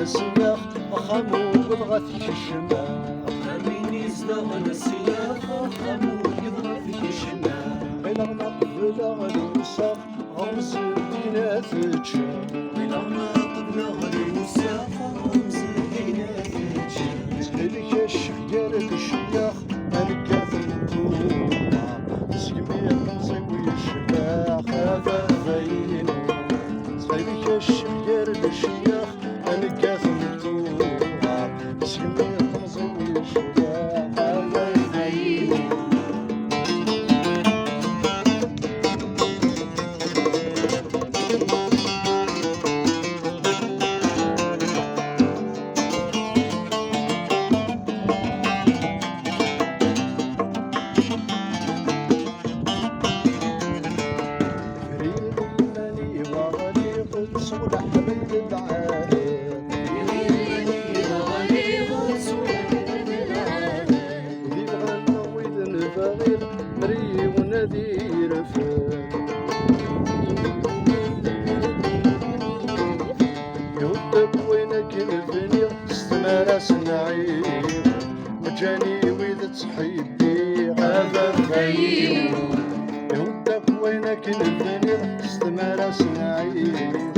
السياخ خامو بضغط كشما خامين يزدغ السياخ خامو يضغط كشما بلغنا قبل الوساخ غمز دينا تتشا بلغنا قبل الوساخ غمز دينا تتشا تلك الشحيار الشياخ ألقاث الطوبة سيمي نزوي الشباخ هذا فاين تلك الشحيار الشياخ ألقاث الطوبة سيمي نزوي الشباخ هذا فاين صلح بين العالم ذي بغانا ويذن فغير مري ونذير فات يهدك وينك الفنيق استمارة سنعيم مجاني ويذ تحيدي هذا خير يهدك وينك الفنيق استمارة سنعيم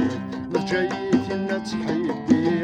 جايتنا تحيدي